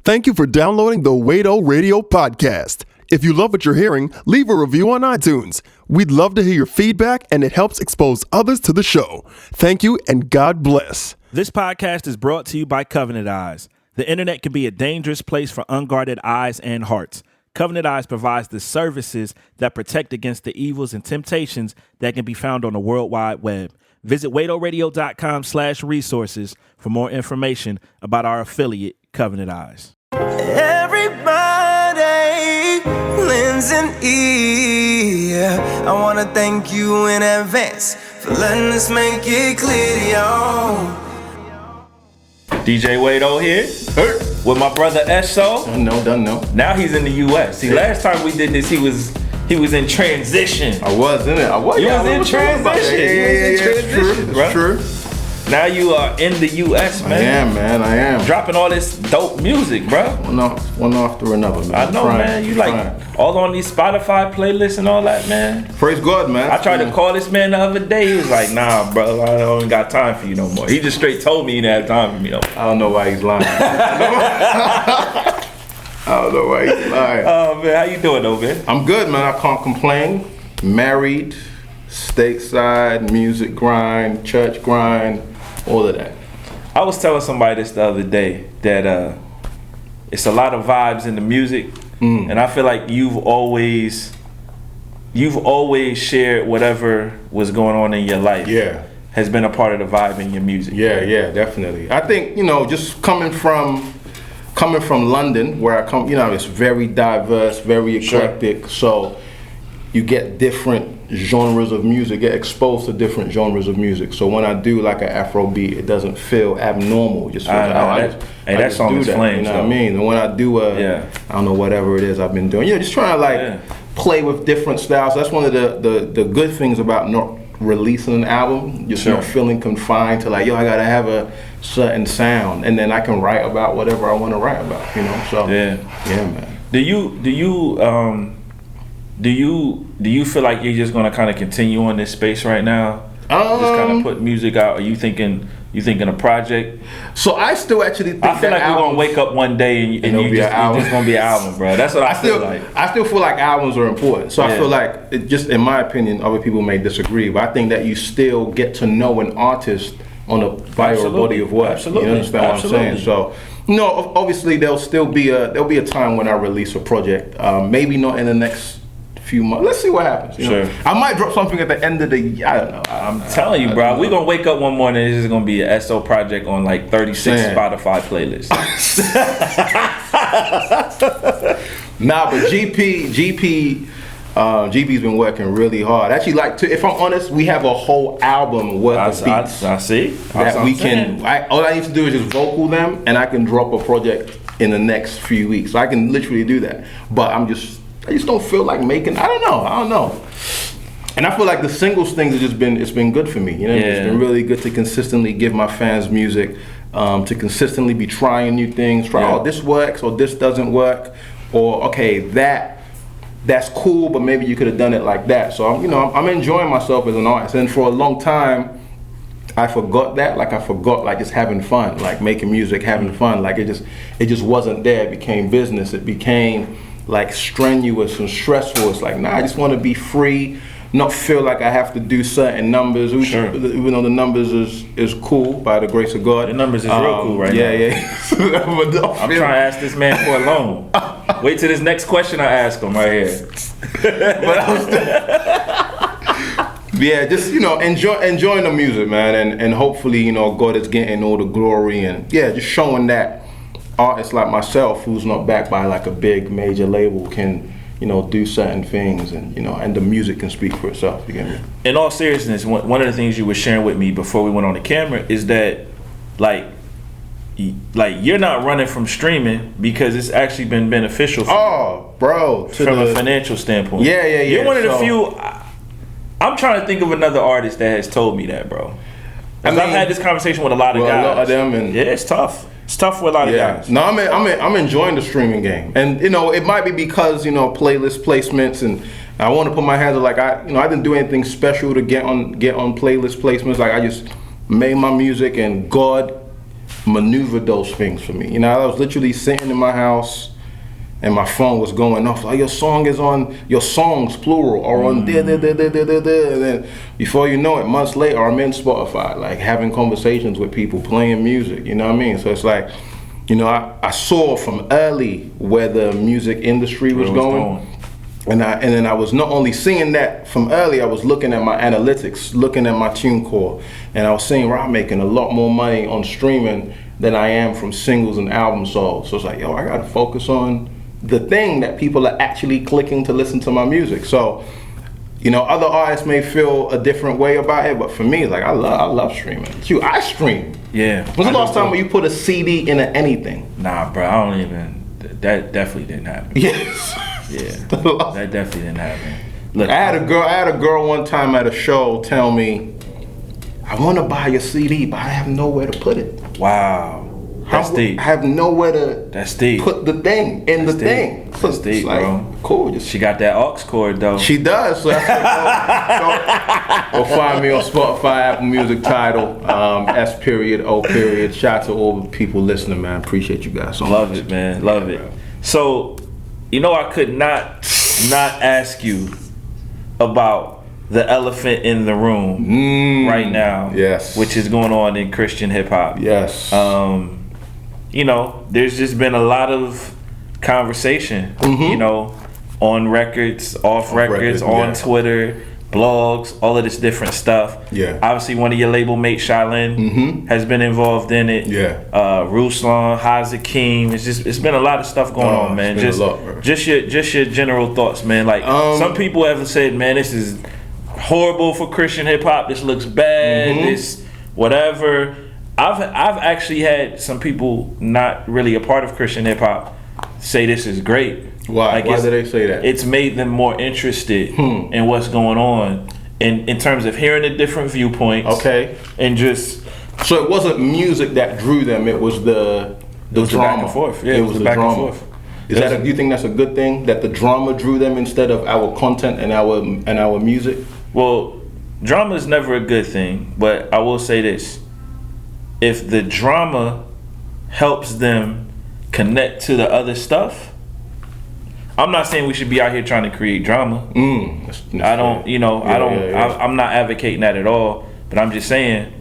Thank you for downloading the Wado Radio Podcast. If you love what you're hearing, leave a review on iTunes. We'd love to hear your feedback, and it helps expose others to the show. Thank you, and God bless. This podcast is brought to you by Covenant Eyes. The internet can be a dangerous place for unguarded eyes and hearts. Covenant Eyes provides the services that protect against the evils and temptations that can be found on the World Wide Web. Visit wadoradio.com/resources for more information about our affiliate, Covenant Eyes. Everybody lends an ear. I want to thank you in advance for letting us make it clear to y'all. DJ Wado here with my brother Esho. Done no. Now he's in the U.S. See, last time we did this, he was in transition. I was in it. You was in transition. It's true. Now you are in the U.S., man. I am. Dropping all this dope music, bro. One after another, man. I know, man. You like all on these Spotify playlists and all that, man. Praise God, man. I tried to call this man the other day. He was like, nah, bro, I don't got time for you no more. He just straight told me he didn't have time for me no more. I don't know why he's lying. Oh, man, how you doing, though, man? I'm good, man. I can't complain. Married, stateside, music grind, church grind, all of that. I was telling somebody this the other day that it's a lot of vibes in the music, and I feel like you've always shared whatever was going on in your life. Yeah. Has been a part of the vibe in your music. Yeah, definitely. I think, just coming from London, where I come, it's very diverse, very eclectic. Sure. So you get different genres of music, get exposed to different genres of music. So when I do like an Afro beat, it doesn't feel abnormal. Just that song is flames. You know what I mean? And when I do I don't know, whatever it is I've been doing, just trying to play with different styles. That's one of the good things about not releasing an album, just not feeling confined to I gotta have a certain sound, and then I can write about whatever I want to write about, So yeah, man. Do you feel like you're just gonna kind of continue on this space right now? Just kind of put music out? Are you thinking a project? So I still actually think I feel like we're gonna wake up one day and you're just gonna be an album, bro. That's what I feel like. I still feel like albums are important. So I feel like, just in my opinion, other people may disagree, but I think that you still get to know an artist on a viral body of work. Absolutely. You understand what I'm saying? So obviously there'll be a time when I release a project. Maybe not in the next few months. Let's see what happens. Sure. I might drop something at the end of the year. I don't know. I'm telling you, bro. We're gonna wake up one morning and this is gonna be an SO project on like 36 Spotify playlists. Nah, but GP's been working really hard. Actually, if I'm honest, we have a whole album worth of beats. I see. That we can. All I need to do is just vocal them, and I can drop a project in the next few weeks. So I can literally do that. But I just don't feel like making. I don't know. And I feel like the singles things it's been good for me. It's been really good to consistently give my fans music, to consistently be trying new things. This works or this doesn't work, or okay, that's cool, but maybe you could have done it like that. So I'm enjoying myself as an artist, and for a long time I forgot that. I forgot just having fun, making music, having fun. It just wasn't there. It became business. It became strenuous and stressful. It's I just want to be free, not feel like I have to do certain numbers. Even though the numbers is cool by the grace of God. The numbers is real cool right now. Yeah. I'm trying to ask this man for a loan. Wait till this next question I ask him right here. Just enjoying the music, man, and hopefully God is getting all the glory, and just showing that artists like myself, who's not backed by a big major label, can do certain things, and and the music can speak for itself. You get me? In all seriousness, one of the things you were sharing with me before we went on the camera is that you're not running from streaming because it's actually been beneficial for you. Bro, from a financial standpoint. Yeah. You're one of the few. I'm trying to think of another artist that has told me that, bro. I've had this conversation with a lot of guys. A lot of them, and it's tough. It's tough for a lot of guys. No, I'm enjoying the streaming game, and it might be because playlist placements, and I want to put my hands on I didn't do anything special to get on playlist placements. I just made my music, and God maneuver those things for me. You know, I was literally sitting in my house and my phone was going off like, your songs plural are on and then before you know it, months later I'm in Spotify, like having conversations with people, playing music, you know what I mean? So it's like, you know, I saw from early where the music industry was going. And then I was not only seeing that from early, I was looking at my analytics, looking at my TuneCore, and I was seeing where I'm making a lot more money on streaming than I am from singles and albums sold. So it's like, yo, I gotta focus on the thing that people are actually clicking to listen to my music. So, you know, other artists may feel a different way about it, but for me, like I love streaming. I stream. Yeah. When's the last time when you put a CD into anything? Nah, bro, I don't even. That definitely didn't happen. Yes. Yeah. That definitely didn't happen. Look, I had a girl one time at a show tell me, I want to buy your CD, but I have nowhere to put it. Wow. That's deep. I have nowhere to put the thing in the thing. So that's deep, like, bro. Cool. She got that aux cord though. She does. So go find me on Spotify, Apple Music, Tidal, S.O. Shout out to all the people listening, man. Appreciate you guys so much. Love it, man. Love it. Bro. So, you know, I could not ask you about the elephant in the room right now. Yes. Which is going on in Christian hip hop. Yes. You know, there's just been a lot of conversation, you know, on records, off records, on Twitter, blogs, all of this different stuff. Yeah. Obviously, one of your label mates, Shailin, has been involved in it. Yeah. Ruslan, Hakeem. It's been a lot of stuff going on, man. Just your general thoughts, man. Like some people have said, man, this is horrible for Christian hip hop. This looks bad. This whatever. I've actually had some people not really a part of Christian hip hop say this is great. Why? Like, why did they say that? It's made them more interested in what's going on in terms of hearing the different viewpoints. Okay. And just so it wasn't music that drew them. It was the drama. Back and forth. Yeah, it was the back and forth. Do you think that's a good thing that the drama drew them instead of our content and our music? Well, drama is never a good thing, but I will say this. If the drama helps them connect to the other stuff, I'm not saying we should be out here trying to create drama. I don't, you know, I'm not advocating that at all, but I'm just saying,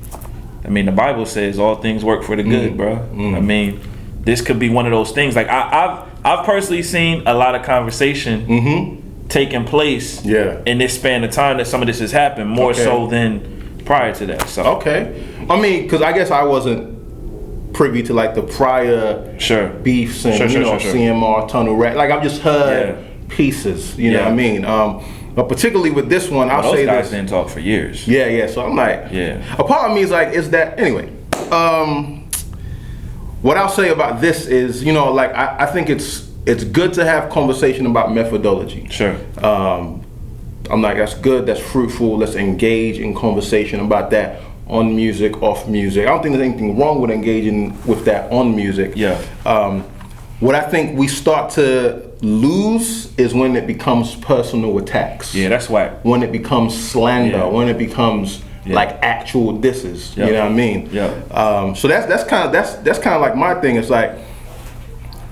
I mean, the Bible says all things work for the good, bro. I mean, this could be one of those things. Like I've personally seen a lot of conversation taking place in this span of time that some of this has happened, more so than prior to that. So I mean, because I guess I wasn't privy to like the prior beefs and CMR Tunnel Rat. Like I've just heard pieces, you know what I mean? But particularly with this one, I'll say this. Those guys didn't talk for years. Yeah. So I'm like, a part of me is like, is that anyway? What I'll say about this is, you know, like I think it's good to have conversation about methodology. Sure. I'm like, that's good, that's fruitful. Let's engage in conversation about that on music, off music. I don't think there's anything wrong with engaging with that on music. Yeah. What I think we start to lose is when it becomes personal attacks. Yeah, that's whack. When it becomes slander, when it becomes like actual disses. You know what I mean? Yeah. So that's kind of like my thing. It's like,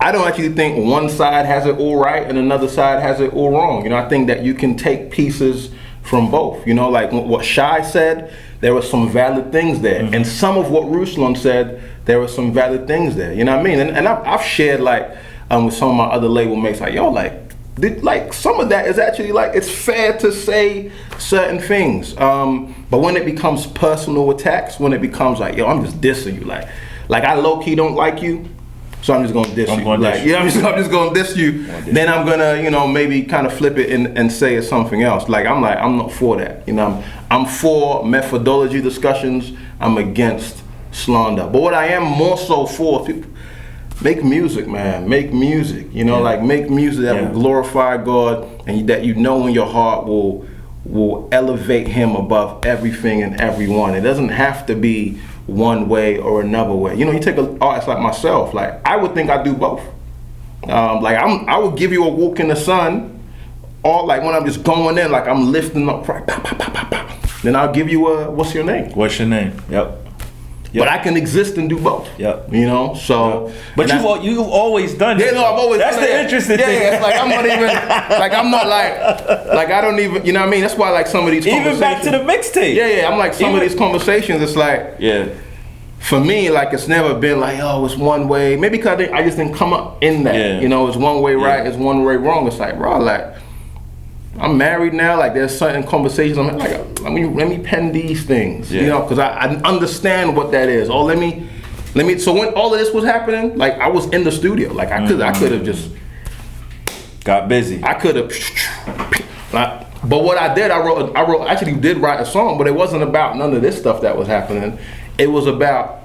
I don't actually think one side has it all right and another side has it all wrong. You know, I think that you can take pieces from both. You know, like what Shy said, there were some valid things there. And some of what Ruslan said, there were some valid things there. You know what I mean? And I've shared like with some of my other label mates, like, yo, like some of that is actually like, it's fair to say certain things. But when it becomes personal attacks, when it becomes like, yo, I'm just dissing you. Like I low-key don't like you. So I'm just gonna diss you. I'm just gonna diss you. Then I'm gonna, you know, maybe kind of flip it and say it's something else. I'm not for that. You know, I'm for methodology discussions. I'm against slander. But what I am more so for, people, make music, man. Make music. You know, like make music that will glorify God and that you know in your heart will elevate Him above everything and everyone. It doesn't have to be one way or another way. You know, you take an artist like myself, like I would think I do both. Like I would give you a walk in the sun, or like when I'm just going in, like I'm lifting up, right, then I'll give you a what's your name? What's your name? Yep. but I can exist and do both. Yep. You know, so. Yep. But you've always done it. Yeah, no, I've always. That's the interesting thing. Yeah, it's like I'm not even I'm not like I don't even. You know what I mean? That's why like some of these even back to the mixtape. Yeah, I'm like some of these conversations. It's like For me, like it's never been like, oh, it's one way. Maybe because I just didn't come up in that. Yeah. You know, it's one way right, it's one way wrong. It's like, bro, like I'm married now. Like there's certain conversations. I'm like, let me pen these things. You know, because I understand what that is. Oh, let me. So when all of this was happening, like I was in the studio. Like I could have just got busy. I could have. But what I did, I actually did write a song, but it wasn't about none of this stuff that was happening. It was about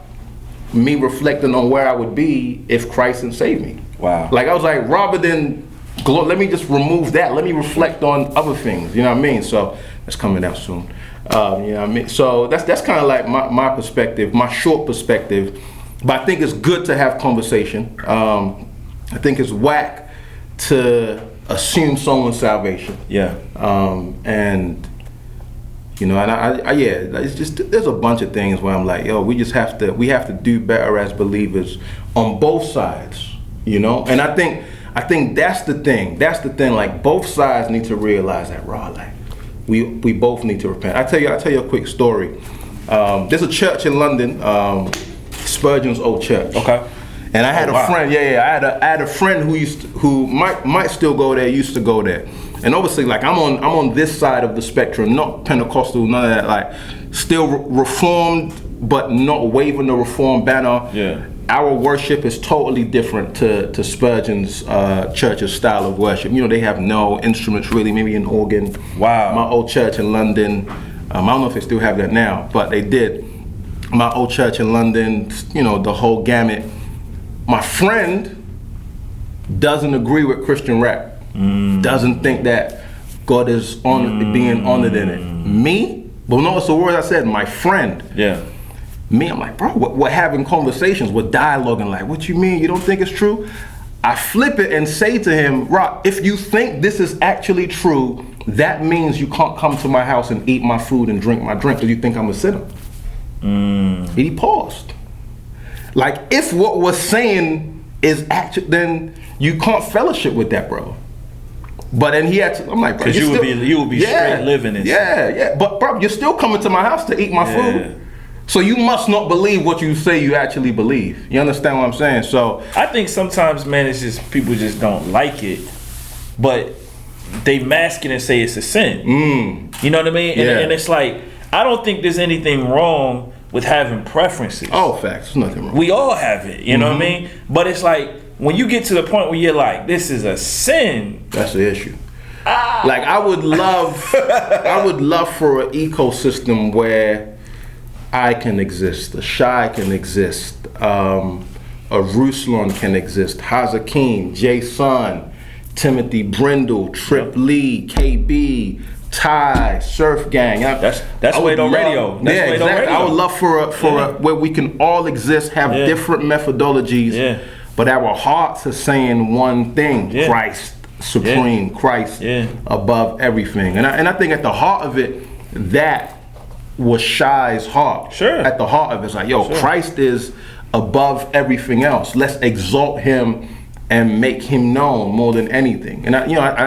me reflecting on where I would be if Christ didn't save me. Wow. Like I was like, rather than let me just remove that. Let me reflect on other things. You know what I mean? So that's coming out soon. You know what I mean? So that's kind of like my perspective, my short perspective. But I think it's good to have conversation. I think it's whack to assume someone's salvation. Yeah. And you know, and I it's just there's a bunch of things where I'm like, yo, we have to do better as believers on both sides. You know, and I think that's the thing. That's the thing. Like both sides need to realize that, raw. Like we both need to repent. I'll tell you a quick story. There's a church in London, Spurgeon's old church. Okay. And I had a friend. I had a friend who might still go there. Used to go there. And obviously, like I'm on this side of the spectrum, not Pentecostal, none of that. Like still reformed, but not waving the reformed banner. Yeah. Our worship is totally different to Spurgeon's church's style of worship. You know, they have no instruments really, maybe an organ. Wow. My old church in London, I don't know if they still have that now, but they did. My old church in London, you know, the whole gamut. My friend doesn't agree with Christian rap. Doesn't think that God is being honored in it. Me, but notice the words I said, my friend. Yeah. Me, I'm like, bro, we're having conversations, we're dialoguing, like, what you mean, you don't think it's true? I flip it and say to him, Rock, if you think this is actually true, that means you can't come to my house and eat my food and drink my drink because you think I'm a sinner. He paused. Like, if what we're saying is actually, then you can't fellowship with that, bro. But then he had to, I'm like, bro, because you would be straight living it. Yeah. But bro, you're still coming to my house to eat my food. So you must not believe what you say you actually believe. You understand what I'm saying? So I think sometimes, man, it's just people just don't like it, but they mask it and say it's a sin. You know what I mean? And it's like, I don't think there's anything wrong with having preferences. Oh, facts. There's nothing wrong. We all have it. You know what I mean? But it's like, when you get to the point where you're like, this is a sin. That's the issue. Like I would love for an ecosystem where I can exist, a Shai can exist, a Ruslan can exist, Hazakim, Jason, Timothy Brindle, Trip Lee, KB, Ty, Surf Gang. That's Wade on Radio. That's Wade on Radio. I would love for a where we can all exist, have different methodologies, but our hearts are saying one thing: Christ supreme, Christ above everything. And I think at the heart of it, that was Shai's heart. Sure. At the heart of it, it's like, yo, Christ is above everything else. Let's exalt him and make him known more than anything. And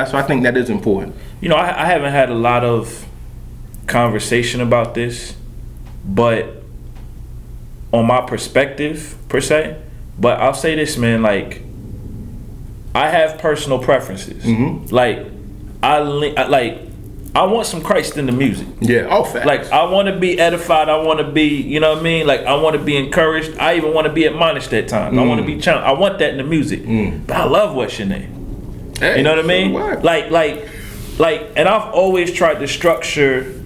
so I think that is important. You know, I haven't had a lot of conversation about this, but on my perspective per se. But I'll say this, man, like I have personal preferences. Like I want some Christ in the music. Yeah, oh, facts. Like I want to be edified. I want to be, you know what I mean? Like I want to be encouraged. I even want to be admonished at times. I want to be challenged. I want that in the music. But I love what's your name. Hey, you know what I mean? So like, and I've always tried to structure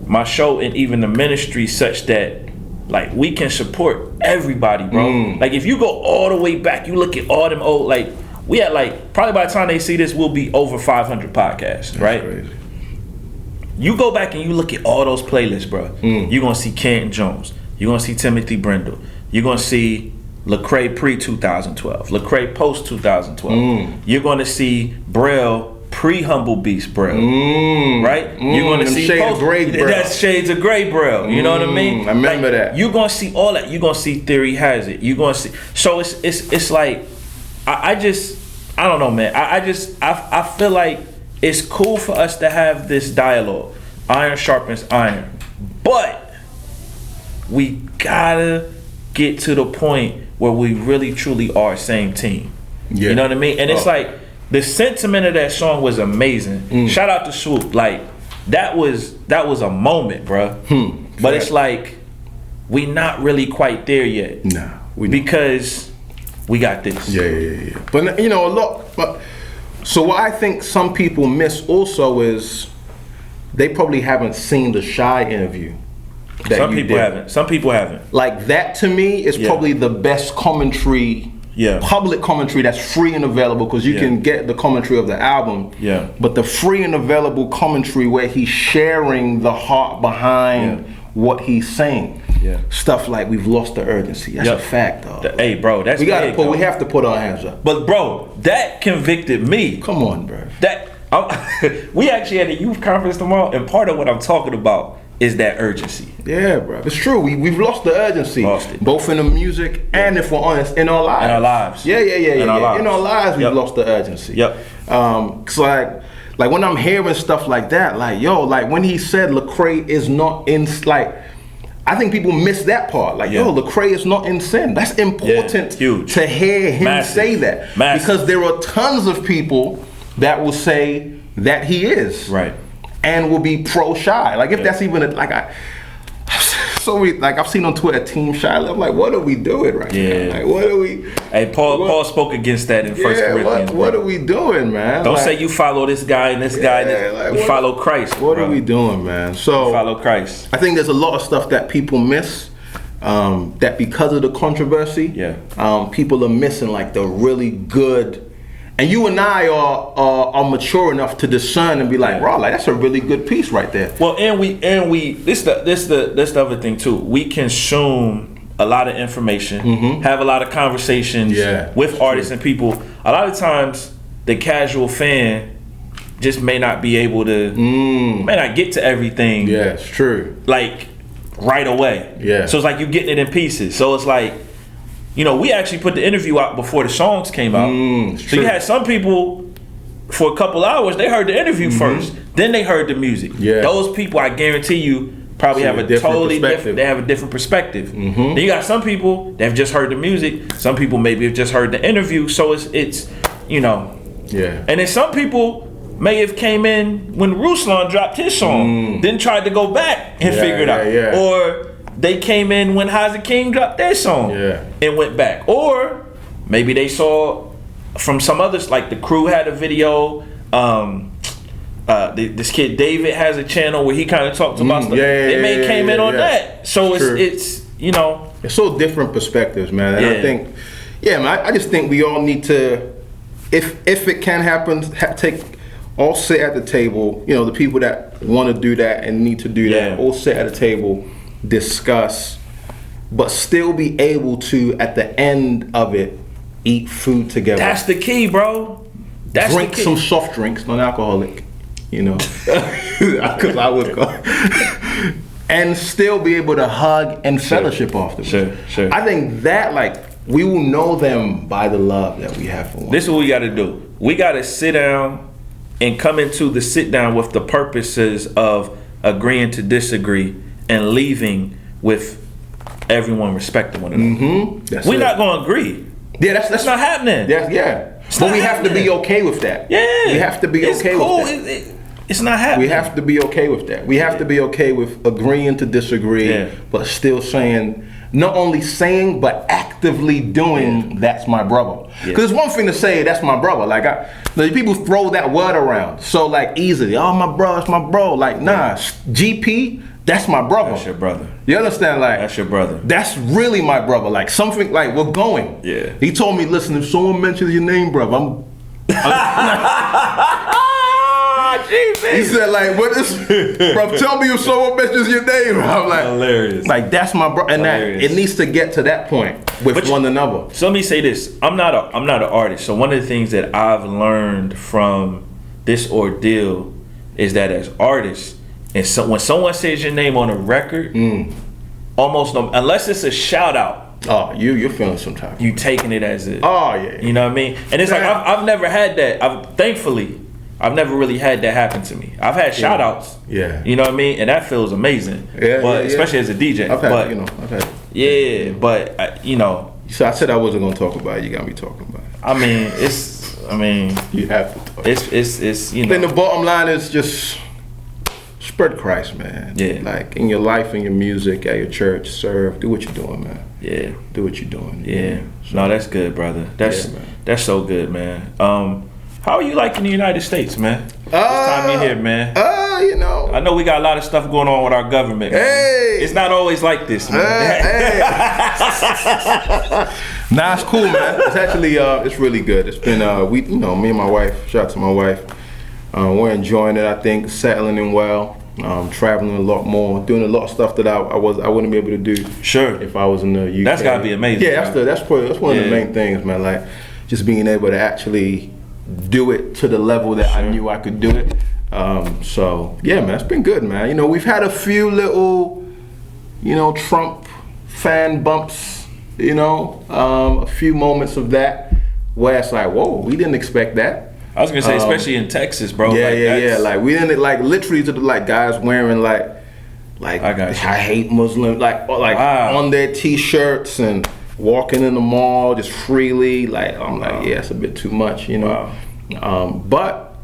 my show and even the ministry such that like we can support everybody, bro. Like if you go all the way back, you look at all them old, like we had like, probably by the time they see this, we'll be over 500 podcasts. That's right? Crazy. You go back and you look at all those playlists, bro. You're gonna see Canton Jones. You're gonna see Timothy Brindle. You're gonna see Lecrae pre-2012, Lecrae post-2012. You're gonna see Braille pre-Humble Beast Braille, right? You're gonna see Shades of Grey Braille. That's Shades of Grey Braille. You know what I mean? I remember that. You're gonna see all that. You're gonna see Theory Has It. You're gonna see. So it's like, I don't know, man. I feel like it's cool for us to have this dialogue. Iron sharpens iron, but we gotta get to the point where we really truly are same team. Yeah. You know what I mean? And it's like, the sentiment of that song was amazing. Shout out to Swoop. Like, that was a moment, bruh. But it's like, we not really quite there yet. Nah, because we got this. Yeah. But you know, so what I think some people miss also is they probably haven't seen the Shy interview. Some people haven't. Like, that to me is probably the best commentary. Yeah. Public commentary that's free and available, because you can get the commentary of the album. Yeah. But the free and available commentary where he's sharing the heart behind what he's saying. Yeah. Stuff like, we've lost the urgency. That's a fact, though. Hey, bro, that's we have to put our hands up. But bro, that convicted me. Come on, bro. We actually had a youth conference tomorrow, and part of what I'm talking about is that urgency. Yeah, bro. It's true. We've lost the urgency. Lost it. Both in the music and, if we're honest, in our lives. In our lives. Yeah. In our lives, we've lost the urgency. Yep. Cause like when I'm hearing stuff like that, like, yo, like when he said Lecrae is not in, like, I think people miss that part. Like, yo, Lecrae is not in sin. That's important to hear him say that. Because there are tons of people that will say that he is. Right. And will be pro Shy. Like, if that's even I've seen on Twitter Team Shy. I'm like, what are we doing right now? Like, what are we? Hey, Paul spoke against that in First Corinthians. What are we doing, man? Don't say you follow this guy and this guy. We follow Christ. What are we doing, man? So follow Christ. I think there's a lot of stuff that people miss. That because of the controversy, people are missing, like, the really good. And you and I are mature enough to discern and be like, bro, like, that's a really good piece right there. Well, and we this the other thing too. We consume a lot of information, have a lot of conversations with artists and people. A lot of times, the casual fan just may not be able to, may not get to everything. Yeah, it's true. Like, right away. Yeah. So it's like you're getting it in pieces. So it's like, you know, we actually put the interview out before the songs came out. So you had some people, for a couple hours, they heard the interview first, then they heard the music. Yeah. Those people, I guarantee you, probably have a totally different, they have a different perspective. Then you got some people that have just heard the music. Some people maybe have just heard the interview. So it's you know. Yeah. And then some people may have came in when Ruslan dropped his song, then tried to go back and figure it out. Yeah. Or they came in when Haza King dropped their song and went back. Or maybe they saw from some others, like the Crew had a video. This kid David has a channel where he kind of talks about stuff. They came in on that. So it's you know. It's so different perspectives, man. And I think, man, I just think we all need to, if it can happen, all sit at the table. You know, the people that want to do that and need to do that, all sit at a table, discuss, but still be able to, at the end of it, eat food together. That's the key, bro. Drink some soft drinks, non-alcoholic, you know, because I would go, and still be able to hug and fellowship afterwards. Sure. I think that, like, we will know them by the love that we have for one. This is what we got to do. We got to sit down and come into the sit down with the purposes of agreeing to disagree and leaving with everyone respecting one another. We're not going to agree. Yeah, that's not happening. But we have to be okay with that. Yeah. We have to be okay with that. It's not happening. We have to be okay with that. We have to be okay with agreeing to disagree, but still saying, not only saying, but actively doing, that's my brother. Because it's one thing to say, that's my brother. Like, people throw that word around so, like, easily. Oh, my bro, it's my bro. Like, nah, GP, that's my brother. That's your brother. You understand? Like, that's your brother. That's really my brother. Like, something, like, we're going. Yeah. He told me, listen, if someone mentions your name, brother, he said, like, what is, bro, tell me if someone mentions your name. I'm like, hilarious. Like, that's my brother. And that, it needs to get to that point with one another. So let me say this. I'm not an artist. So one of the things that I've learned from this ordeal is that as artists, and so when someone says your name on a record, almost unless it's a shout out. Oh, you're feeling some type. You taking it as a. Oh yeah. You know what I mean? And it's like I've never had that. Thankfully, I've never really had that happen to me. I've had shout outs. Yeah. You know what I mean? And that feels amazing. Yeah. But especially as a DJ. I've had. But, yeah, but you know. So I said I wasn't gonna talk about it. You got me talking about it. I mean, you have to talk. It's you know. Then the bottom line is just spread Christ, man. Yeah. Like in your life, in your music, at your church, serve. Do what you're doing, man. Yeah. Do what you're doing. Yeah. So, no, that's good, brother. That's so good, man. How are you liking the United States, man? This time you here, man. You know. I know we got a lot of stuff going on with our government. Man. Hey. It's not always like this, man. Hey. Nah, it's cool, man. It's actually, it's really good. It's been, me and my wife, shout out to my wife, we're enjoying it, I think, settling in well. Traveling a lot more, doing a lot of stuff that I wouldn't be able to do. Sure. If I was in the UK. That's gotta be amazing. Yeah, that's one of the main things, man. Like just being able to actually do it to the level that I knew I could do it. So yeah, man, it's been good, man. You know, we've had a few little, Trump fan bumps. A few moments of that where it's like, whoa, we didn't expect that. I was gonna say, especially in Texas, bro. Yeah. Like we didn't literally to the guys wearing like I hate Muslims wow. on their T-shirts and walking in the mall just freely. I'm like, yeah, it's a bit too much, Wow. But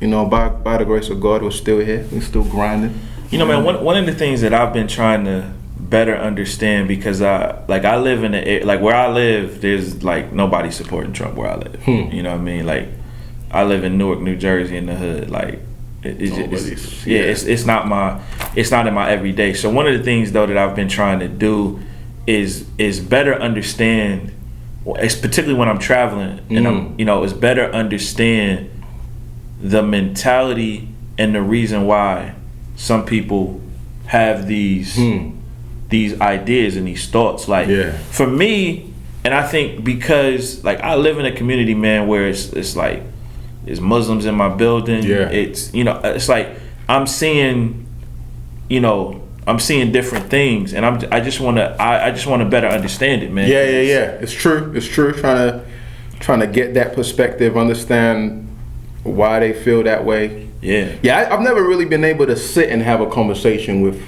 by the grace of God, we're still here. We're still grinding. Man, one of the things that I've been trying to better understand because I live in where I live, there's nobody supporting Trump where I live. You know what I mean? I live in Newark, New Jersey, in the hood. It's not in my everyday. So one of the things though that I've been trying to do is better understand. It's particularly when I'm traveling, and it's better understand the mentality and the reason why some people have these ideas and these thoughts. For me, and I think because I live in a community, man, where it's there's Muslims in my building. Yeah. It's it's like I'm seeing different things, and I just want to better understand it, man. Yeah. It's true. Trying to get that perspective, understand why they feel that way. Yeah. I've never really been able to sit and have a conversation with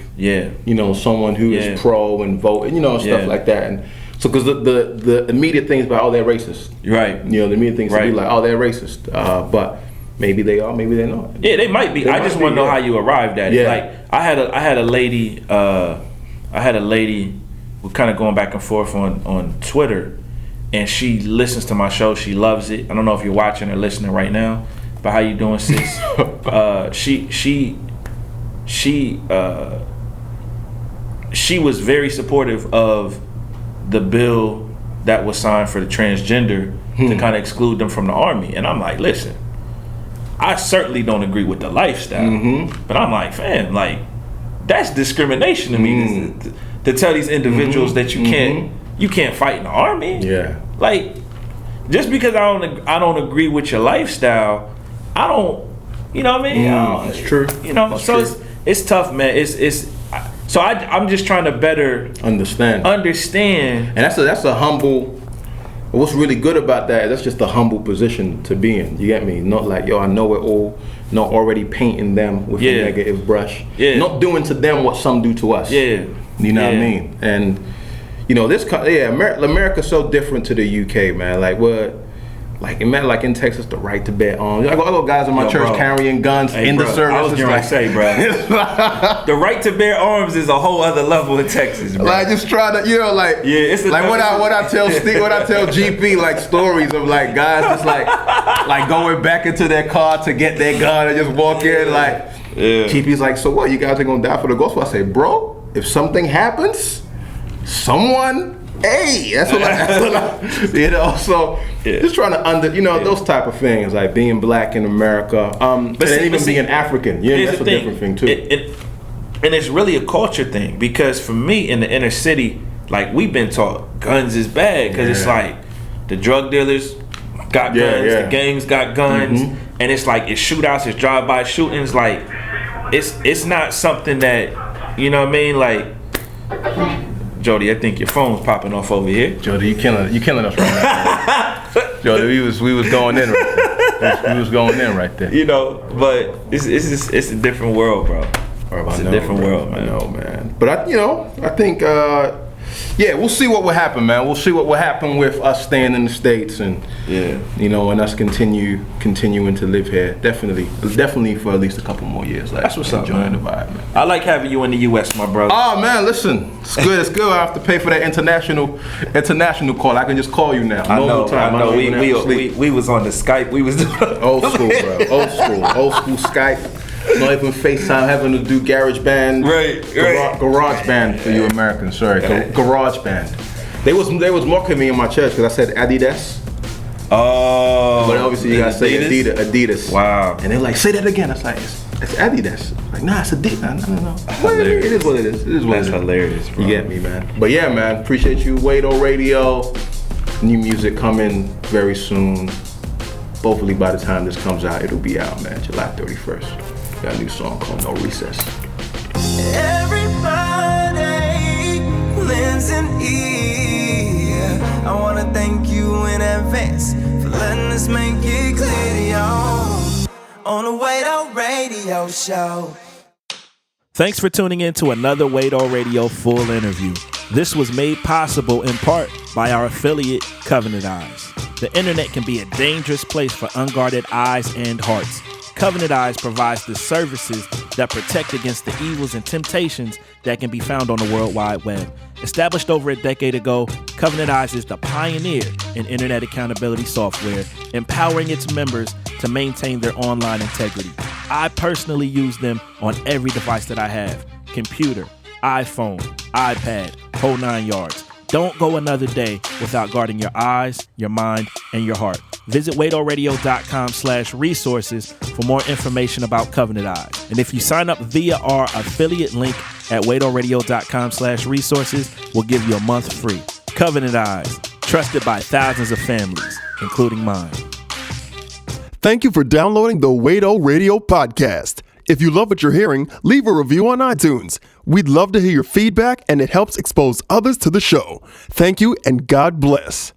someone who is pro and vote and stuff like that. And so, because the immediate thing is about, they're racist. Right. The immediate things to be like, they're racist. But maybe they are, maybe they're not. Yeah, they might be. I just want to know how you arrived at it. Yeah. I had a lady. We're kind of going back and forth on Twitter, and she listens to my show. She loves it. I don't know if you're watching or listening right now, but how you doing, sis? She was very supportive of the bill that was signed for the transgender to kind of exclude them from the army. And I'm like, listen, I certainly don't agree with the lifestyle, but I'm like, fam, that's discrimination to me to tell these individuals that you can't fight in the army. Yeah. Just because I don't agree with your lifestyle, I don't, you know what I mean? It's true. That's so true. It's tough, man. So I'm just trying to better understand, and that's a humble. What's really good about that is that's just a humble position to be in. You get me? Not like, I know it all. Not already painting them with a negative brush. Yeah. Not doing to them what some do to us. Yeah. You know what I mean? And America's so different to the UK, man. In Texas, the right to bear arms. I got guys in my church carrying guns in the service. I was going to say, bro, the right to bear arms is a whole other level in Texas, bro. Just try to, it's what I tell GP, stories of guys just going back into their car to get their gun and just walk in, GP's like, so what? You guys are gonna die for the gospel? I say, bro, if something happens, someone. Hey, that's what I so just trying to those type of things, like being black in America, being African, that's a different thing too. And it's really a culture thing, because for me in the inner city, we've been taught guns is bad, because it's the drug dealers, got guns, the gangs got guns, and it's like it's shootouts, it's drive-by shootings. Like it's not something that, you know what I mean? Like, Jody, I think your phone's popping off over here. Jody, you killing us right now. Jody, we was going in right there. We was going in right there. You know, but it's a different world, bro. It's a different world, man. I know, man. But I think we'll see what will happen, man. We'll see what will happen with us staying in the States and and us continuing to live here. Definitely for at least a couple more years. Like, that's what's up, enjoying the vibe, man. I like having you in the US, my brother. Oh man, listen, it's good. It's good. I have to pay for that international call. I can just call you now. I know. We was on the Skype. We was old school, bro. Old school Skype. Not even FaceTime, having to do GarageBand. Right. GarageBand for you Americans, sorry. GarageBand. They was mocking me in my church because I said Adidas. Oh. But obviously you gotta say Adidas. Wow. And they're like, say that again. I was like, it's Adidas. I'm like, nah, it's Adidas. No. Hilarious. It is what it is. That's hilarious, bro. You get me, man. But yeah, man, appreciate you. Wado Radio. New music coming very soon. Hopefully by the time this comes out, it'll be out, man. July 31st. Got a new song called No Recess. Everybody lends an ear. I wanna thank you in advance for letting us make it clear to y'all on the Wado Radio Show. Thanks for tuning in to another Wado Radio full interview. This was made possible in part by our affiliate, Covenant Eyes. The internet can be a dangerous place for unguarded eyes and hearts. Covenant Eyes provides the services that protect against the evils and temptations that can be found on the World Wide Web. Established over a decade ago, Covenant Eyes is the pioneer in internet accountability software, empowering its members to maintain their online integrity. I personally use them on every device that I have: computer, iPhone, iPad, whole 9 yards. Don't go another day without guarding your eyes, your mind, and your heart. Visit wadoradio.com/resources for more information about Covenant Eyes. And if you sign up via our affiliate link at wadoradio.com/resources, we'll give you a month free. Covenant Eyes, trusted by thousands of families, including mine. Thank you for downloading the Wado Radio Podcast. If you love what you're hearing, leave a review on iTunes. We'd love to hear your feedback, and it helps expose others to the show. Thank you, and God bless.